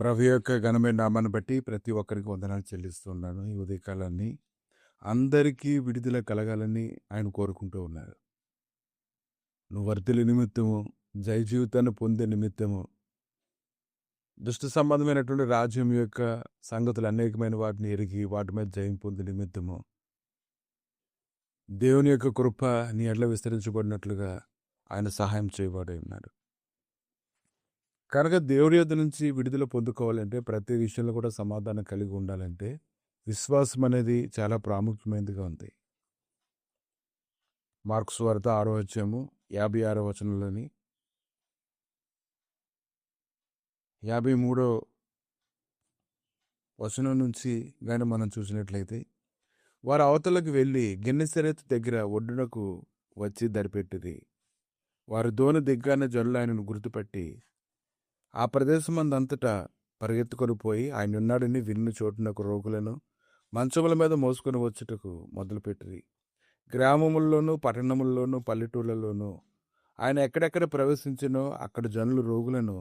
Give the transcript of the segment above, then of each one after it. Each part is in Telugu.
ప్రభు యొక్క ఘనమైన నామాన్ని బట్టి ప్రతి ఒక్కరికి వందనాలు చెల్లిస్తున్నాను. ఈ ఉదయకాలాన్ని అందరికీ విడుదల కలగాలని ఆయన కోరుకుంటూ ఉన్నారు. నువ్వు వర్ధిల్ల నిమిత్తము, జయ జీవితాన్ని పొందే నిమిత్తము, దుష్ట సంబంధమైనటువంటి రాజ్యం యొక్క సంగతులు అనేకమైన వాటిని ఎరిగి వాటి మీద జయం పొందే నిమిత్తము దేవుని యొక్క కృప నీ ఎడ్ల విస్తరించబడినట్లుగా ఆయన సహాయం చేయబడి ఉన్నాడు. కనుక దేవుడి యొద్ద నుంచి విడుదల పొందుకోవాలంటే ప్రతి విషయంలో కూడా సమాధానం కలిగి ఉండాలంటే విశ్వాసం అనేది చాలా ప్రాముఖ్యమైనదిగా ఉంది. మార్కు సువార్త 6వ అధ్యాయము 56వ వచనంలోని 53వ వచనం నుంచి కానీ మనం చూసినట్లయితే, వారు అవతలకు వెళ్ళి గెన్నెసరెతు దగ్గర ఒడ్డునకు వచ్చి దరిపెట్టిరి. వారు దోణి దిగ్గానే జనులు ఆయనను గుర్తుపట్టి ఆ ప్రదేశమందంతటా పరిగెత్తుకొని పోయి ఆయన ఉన్నాడని విన్న చోటునకు రోగులను మంచముల మీద మోసుకొని వచ్చుటకు మొదలుపెట్టిరి. గ్రామముల్లోనూ పట్టణముల్లోనూ పల్లెటూళ్ళలోనూ ఆయన ఎక్కడెక్కడ ప్రవేశించినో అక్కడ జనులు రోగులను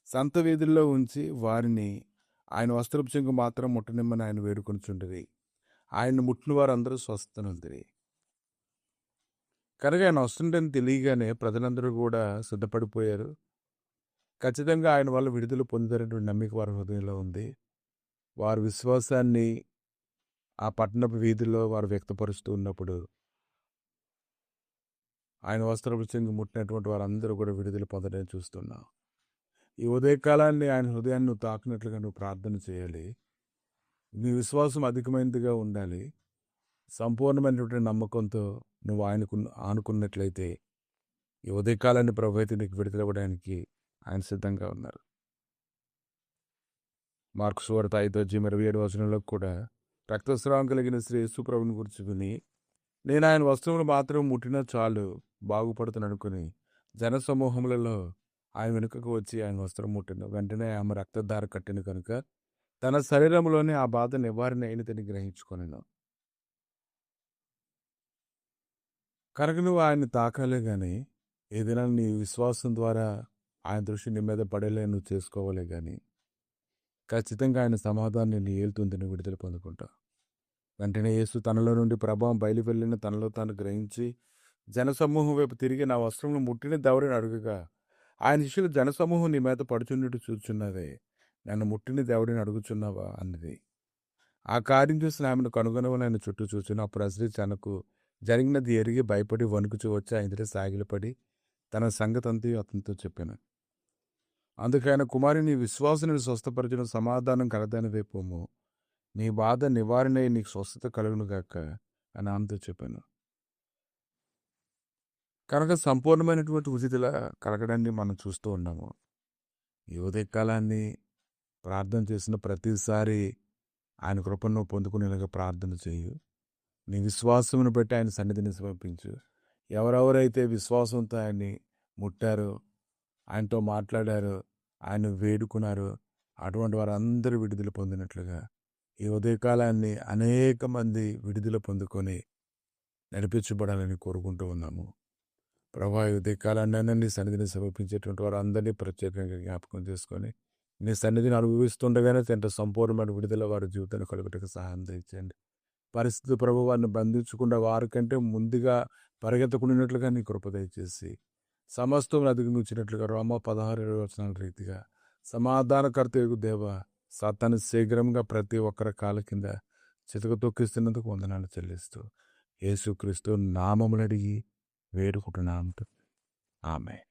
సంత వీధుల్లో ఉంచి వారిని ఆయన వస్త్రపు చెంగు మాత్రం ముట్టనిమ్మని ఆయన వేడుకొనిచుండిరి. ఆయన ముట్టిన వారందరూ స్వస్థనుందిరి. కనుక ఆయన వస్తుండని తెలియగానే ప్రజలందరూ కూడా సిద్ధపడిపోయారు. ఖచ్చితంగా ఆయన వల్ల విడుదల పొందారనేటువంటి నమ్మిక వారి హృదయంలో ఉంది. వారి విశ్వాసాన్ని ఆ పట్టణపు వీధిలో వారు వ్యక్తపరుస్తూ ఉన్నప్పుడు ఆయన వస్త్రపు చెంగు ముట్టినటువంటి వారందరూ కూడా విడుదల పొందడం చూస్తున్నాం. ఈ ఉదయకాలాన్ని ఆయన హృదయాన్ని నువ్వు తాకినట్లుగా నువ్వు ప్రార్థన చేయాలి. నీ విశ్వాసం అధికమైనదిగా ఉండాలి. సంపూర్ణమైనటువంటి నమ్మకంతో నువ్వు ఆయనకు ఆనుకున్నట్లయితే ఈ ఉదయకాలాన్ని ప్రభు అయితే నీకు విడుదల ఇవ్వడానికి ఆయన సిద్ధంగా ఉన్నారు. మార్కు సువార్త 5వ అధ్యాయం 27వ వచనంలో కూడా రక్తస్రావం కలిగిన శ్రీ యేసు ప్రభుని గురించి విని నేను ఆయన వస్త్రములు మాత్రం ముట్టినా చాలు బాగుపడుతుని అనుకుని జనసమూహములలో ఆయన వెనుకకు వచ్చి ఆయన వస్త్రం ముట్టిన వెంటనే ఆమె రక్తధార కట్టిన కనుక తన శరీరంలోనే ఆ బాధ నివారణ అయినదని గ్రహించుకొనెను. కనుక నువ్వు ఆయన్ని తాకాలే కానీ ఏదైనా నీ విశ్వాసం ద్వారా ఆయన దృష్టి నీ మీద పడేలే నువ్వు చేసుకోవాలే కానీ ఖచ్చితంగా ఆయన సమాధానం నీ ఏలుతుంది, నువ్వు విడుదల పొందుకుంటావు. వెంటనే యేసు తనలో నుండి ప్రభావం బయలువెళ్ళిన తనలో తాను గ్రహించి జనసమూహం వైపు తిరిగి నా వస్త్రంలో ముట్టిన దవడని అడుగుగా ఆయన శిష్యులు జనసమూహం నీ మీద పడుచున్నట్టు చూచున్నదే, నన్ను ముట్టిన దవడని అడుగుచున్నావా అన్నది. ఆ కార్యం చూసిన ఆమెను కనుగొనవని ఆయన చుట్టూ చూసిన అప్పుడు అసలు తనకు జరిగినది ఎరిగి భయపడి వణుకుచూ వచ్చి ఆయన ఎదుట సాగిలపడి తన సంగతి అంతా అతనితో చెప్పాను. అందుకైన కుమారి నీ విశ్వాసం స్వస్థపరిచిన సమాధానం కలదని వైపోము, నీ బాధ నివారణ నీకు స్వస్థత కలుగును గాక అని ఆమెతో చెప్పాను. కనుక సంపూర్ణమైనటువంటి విడుదల కలగడాన్ని మనం చూస్తూ ఉన్నాము. ఈ ఉదయకాలాన్ని ప్రార్థన చేసిన ప్రతిసారి ఆయన కృపను పొందుకునేలాగా ప్రార్థన చేయు. నీ విశ్వాసమును బట్టి ఆయన సన్నిధిని సమర్పించు. ఎవరెవరైతే విశ్వాసంతో ఆయన్ని ముట్టారో, ఆయనతో మాట్లాడారో, ఆయన వేడుకున్నారో అటువంటి వారందరూ విడుదల పొందినట్లుగా ఈ ఉదయకాలాన్ని అనేక మంది విడుదల పొందుకొని నడిపించబడాలని కోరుకుంటూ ఉన్నాము. ప్రభా ఈ ఉదయకాలాన్ని నీ సన్నిధిని సమర్పించేటువంటి వారు అందరినీ ప్రత్యేకంగా జ్ఞాపకం చేసుకొని నీ సన్నిధిని అనుభవిస్తుండగానే తండ్రి సంపూర్ణమైన విడుదల వారి జీవితాన్ని కలుగుటకు సహాయం తెచ్చండి. పరిస్థితి ప్రభు వారిని బంధించకుండా వారికంటే ముందుగా పరిగెత్తకుండినట్లుగా నీ కృప దయచేసి సమస్తం అధిగమించినట్లుగా రోమా 16 వచనాల రీతిగా సమాధానకర్త యేగు దేవ సాతాను శీఘ్రంగా ప్రతి ఒక్కరి కాళ్ళ కింద చితక తొక్కిస్తున్నందుకు వందనాలు చెల్లిస్తూ యేసుక్రీస్తు నామములు అడిగి వేడుకుంటున్నాం. ఆమెన్.